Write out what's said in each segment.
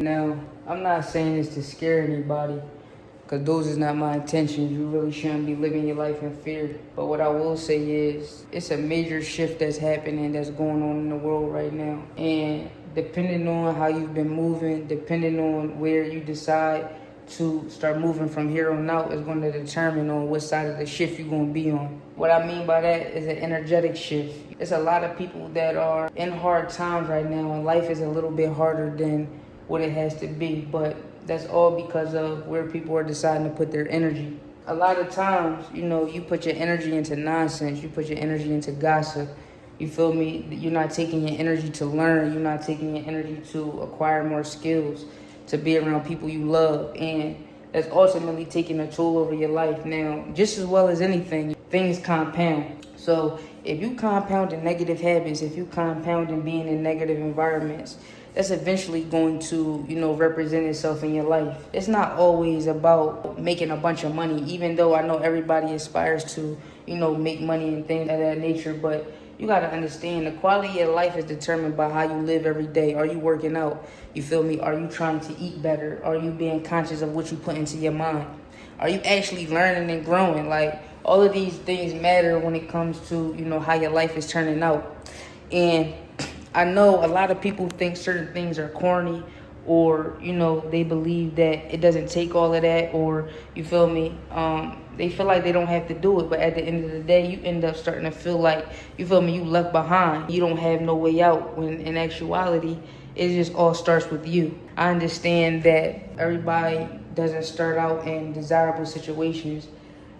Now, I'm not saying this to scare anybody, because those is not my intentions. You really shouldn't be living your life in fear. But what I will say is, it's a major shift that's happening, that's going on in the world right now. And depending on how you've been moving, depending on where you decide to start moving from here on out, is going to determine on what side of the shift you're going to be on. What I mean by that is an energetic shift. There's a lot of people that are in hard times right now, and life is a little bit harder than what it has to be, but that's all because of where people are deciding to put their energy. A lot of times, you put your energy into nonsense, you put your energy into gossip. You feel me? You're not taking your energy to learn, you're not taking your energy to acquire more skills, to be around people you love, and that's ultimately taking a toll over your life. Now, just as well as anything, things compound. So if you compound in negative habits, if you compound in being in negative environments, that's eventually going to, represent itself in your life. It's not always about making a bunch of money, even though I know everybody aspires to, make money and things of that nature. But you got to understand, the quality of life is determined by how you live every day. Are you working out? You feel me? Are you trying to eat better? Are you being conscious of what you put into your mind? Are you actually learning and growing? Like, all of these things matter when it comes to, how your life is turning out. And I know a lot of people think certain things are corny, or, they believe that it doesn't take all of that, or, you feel me, they feel like they don't have to do it. But at the end of the day, you end up starting to feel like, you feel me, you left behind. You don't have no way out, when in actuality, it just all starts with you. I understand that everybody doesn't start out in desirable situations.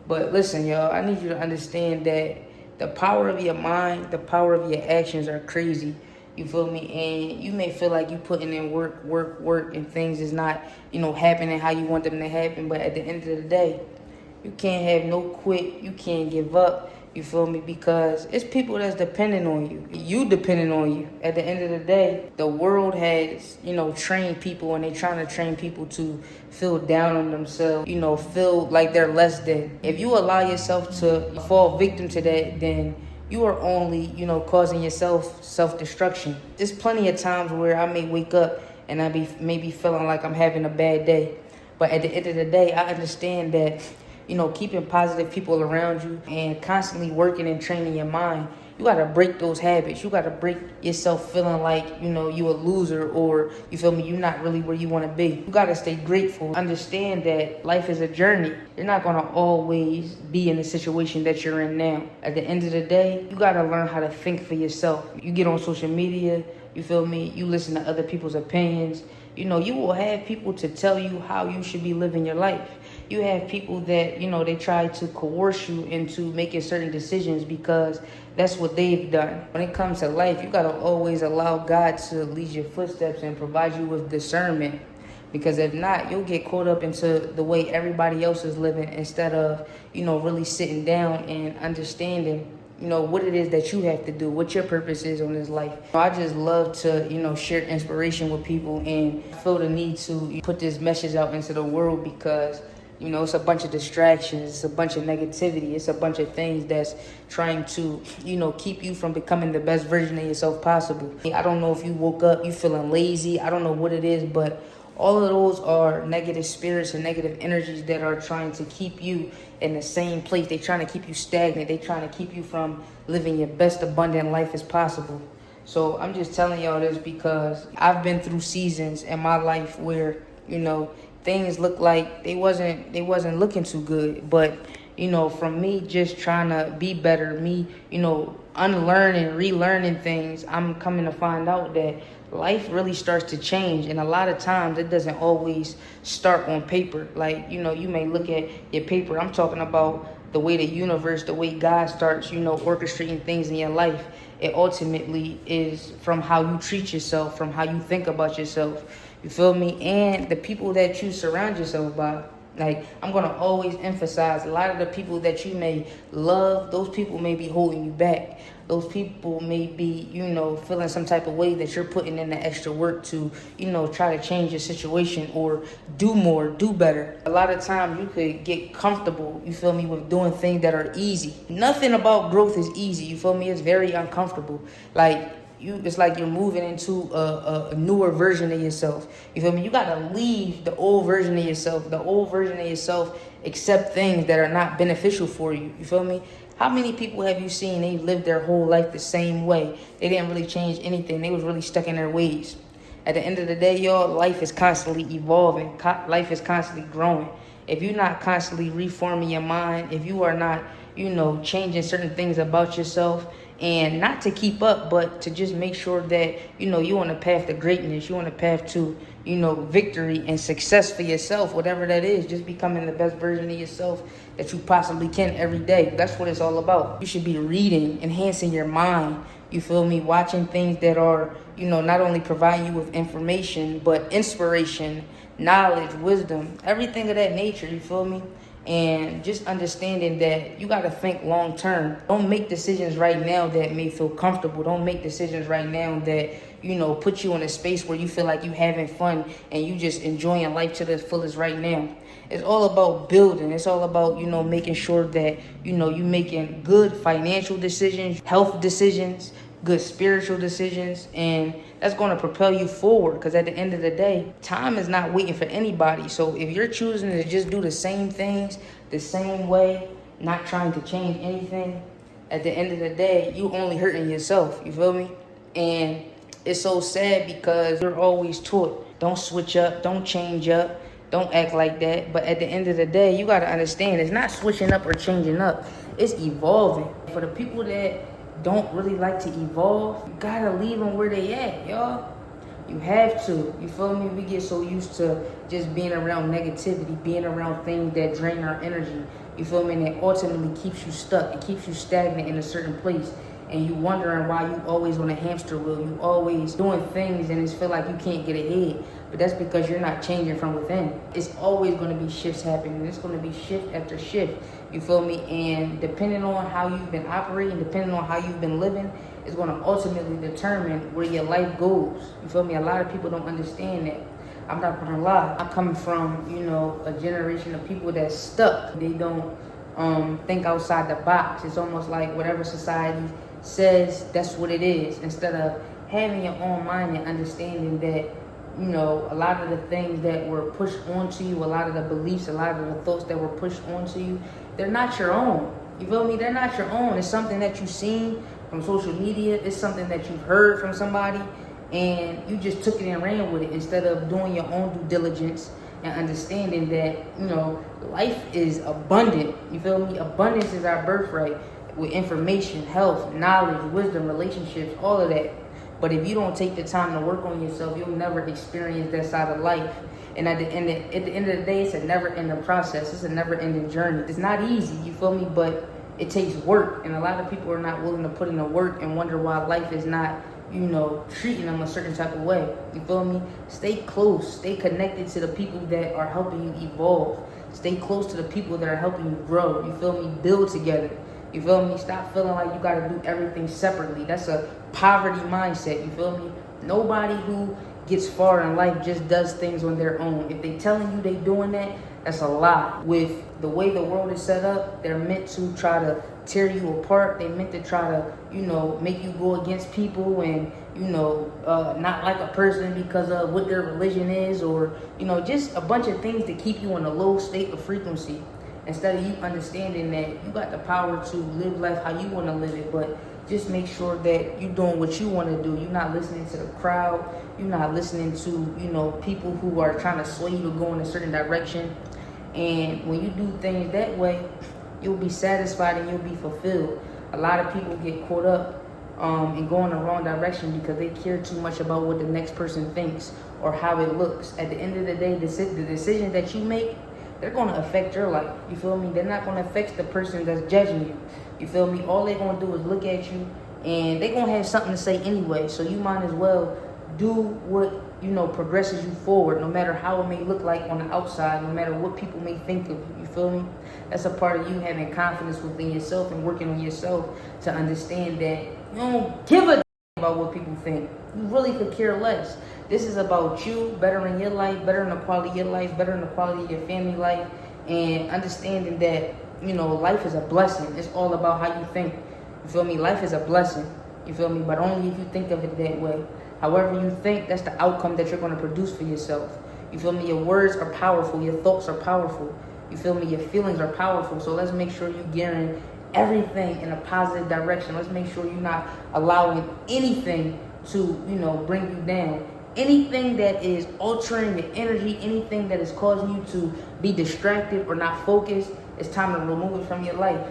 But listen, y'all, I need you to understand that the power of your mind, the power of your actions are crazy. You feel me? And you may feel like you putting in work, and things is not, happening how you want them to happen. But at the end of the day, you can't have no quit. You can't give up. You feel me? Because it's people that's depending on you. You depending on you. At the end of the day, the world has, trained people, and they trying to train people to feel down on themselves, feel like they're less than. If you allow yourself to fall victim to that, then you are only, causing yourself self-destruction. There's plenty of times where I may wake up and I be maybe feeling like I'm having a bad day. But at the end of the day, I understand that, keeping positive people around you and constantly working and training your mind, you got to break those habits. You got to break yourself feeling like, you a loser, or, you feel me, you're not really where you want to be. You got to stay grateful. Understand that life is a journey. You're not going to always be in the situation that you're in now. At the end of the day, you got to learn how to think for yourself. You get on social media, you feel me, you listen to other people's opinions. You will have people to tell you how you should be living your life. You have people that, they try to coerce you into making certain decisions because that's what they've done. When it comes to life, you got to always allow God to lead your footsteps and provide you with discernment. Because if not, you'll get caught up into the way everybody else is living, instead of, really sitting down and understanding, what it is that you have to do, what your purpose is on this life. I just love to, share inspiration with people, and feel the need to put this message out into the world because, it's a bunch of distractions, it's a bunch of negativity, it's a bunch of things that's trying to, keep you from becoming the best version of yourself possible. I don't know if you woke up, you feeling lazy, I don't know what it is, but all of those are negative spirits and negative energies that are trying to keep you in the same place. They're trying to keep you stagnant. They're trying to keep you from living your best abundant life as possible. So I'm just telling y'all this because I've been through seasons in my life where, things look like they wasn't looking too good. But, from me just trying to be better, me, unlearning, relearning things, I'm coming to find out that life really starts to change. And a lot of times it doesn't always start on paper. Like, you may look at your paper. I'm talking about the way the universe, the way God starts, orchestrating things in your life. It ultimately is from how you treat yourself, from how you think about yourself. You feel me? And the people that you surround yourself by. Like, I'm going to always emphasize, a lot of the people that you may love, those people may be holding you back. Those people may be, feeling some type of way that you're putting in the extra work to, try to change your situation or do more, do better. A lot of times you could get comfortable, you feel me, with doing things that are easy. Nothing about growth is easy, you feel me? It's very uncomfortable. Like, it's like you're moving into a newer version of yourself. You feel me? You gotta leave the old version of yourself. The old version of yourself accept things that are not beneficial for you. You feel me? How many people have you seen, they lived their whole life the same way? They didn't really change anything. They was really stuck in their ways. At the end of the day, y'all, life is constantly evolving. Life is constantly growing. If you're not constantly reforming your mind, if you are not, changing certain things about yourself, and not to keep up, but to just make sure that, you're on a path to greatness, you're on a path to, victory and success for yourself, whatever that is, just becoming the best version of yourself that you possibly can every day. That's what it's all about. You should be reading, enhancing your mind, you feel me? Watching things that are, not only providing you with information, but inspiration, knowledge, wisdom, everything of that nature, you feel me? And just understanding that you got to think long term. Don't make decisions right now that may feel comfortable. Don't make decisions right now that, put you in a space where you feel like you having fun and you just enjoying life to the fullest right now. It's all about building. It's all about, making sure that, you making good financial decisions, health decisions, good spiritual decisions, and that's going to propel you forward, because at the end of the day, time is not waiting for anybody. So if you're choosing to just do the same things the same way, not trying to change anything, at the end of the day, you only hurting yourself. You feel me? And it's so sad because you're always taught, don't switch up, don't change up, don't act like that. But at the end of the day, you got to understand, it's not switching up or changing up. It's evolving. For the people that don't really like to evolve, you gotta leave them where they at, y'all. You have to. You feel me? We get so used to just being around negativity, being around things that drain our energy. You feel me? And it ultimately keeps you stuck. It keeps you stagnant in a certain place. And you wondering why you always on a hamster wheel. You always doing things and it feel like you can't get ahead. But that's because you're not changing from within. It's always going to be shifts happening. It's going to be shift after shift. You feel me? And depending on how you've been operating, depending on how you've been living, is going to ultimately determine where your life goes. You feel me? A lot of people don't understand that. I'm not going to lie. I'm coming from, a generation of people that's stuck. They don't think outside the box. It's almost like whatever society says, that's what it is. Instead of having your own mind and understanding that, a lot of the things that were pushed onto you, a lot of the beliefs, a lot of the thoughts that were pushed onto you, they're not your own. You feel me? They're not your own. It's something that you've seen from social media. It's something that you've heard from somebody, and you just took it and ran with it instead of doing your own due diligence and understanding that, life is abundant. You feel me? Abundance is our birthright, with information, health, knowledge, wisdom, relationships, all of that. But if you don't take the time to work on yourself, you'll never experience that side of life. And at the end of the day, it's a never-ending process. It's a never-ending journey. It's not easy, you feel me? But it takes work. And a lot of people are not willing to put in the work and wonder why life is not, treating them a certain type of way. You feel me? Stay close. Stay connected to the people that are helping you evolve. Stay close to the people that are helping you grow. You feel me? Build together. You feel me? Stop feeling like you gotta do everything separately. That's a poverty mindset. You feel me? Nobody who gets far in life just does things on their own. If they telling you they doing that, that's a lie. With the way the world is set up, they're meant to try to tear you apart. They meant to try to, make you go against people and, not like a person because of what their religion is, or, just a bunch of things to keep you in a low state of frequency. Instead of you understanding that you got the power to live life how you want to live it, but just make sure that you're doing what you want to do. You're not listening to the crowd. You're not listening to, people who are trying to sway you to go in a certain direction. And when you do things that way, you'll be satisfied and you'll be fulfilled. A lot of people get caught up and go in the wrong direction because they care too much about what the next person thinks or how it looks. At the end of the day, the decisions that you make, they're going to affect your life. You feel me? They're not going to affect the person that's judging you. You feel me? All they're going to do is look at you, and they're going to have something to say anyway. So you might as well do what, progresses you forward, no matter how it may look like on the outside, no matter what people may think of you. You feel me? That's a part of you having confidence within yourself and working on yourself to understand that you don't give a about what people think. You really could care less. This is about you bettering your life, bettering the quality of your life, bettering the quality of your family life, and understanding that, life is a blessing. It's all about how you think. You feel me? Life is a blessing. You feel me? But only if you think of it that way. However you think, that's the outcome that you're going to produce for yourself. You feel me? Your words are powerful. Your thoughts are powerful. You feel me? Your feelings are powerful. So let's make sure you're gearing everything in a positive direction. Let's make sure you're not allowing anything to, bring you down. Anything that is altering your energy, anything that is causing you to be distracted or not focused, it's time to remove it from your life.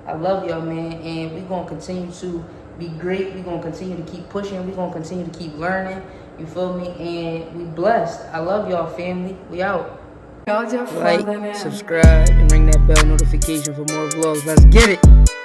I love y'all, man, and we're going to continue to be great. We're going to continue to keep pushing. We're going to continue to keep learning. You feel me? And we blessed. I love y'all, family. We out. Like, subscribe, and ring that bell notification for more vlogs. Let's get it.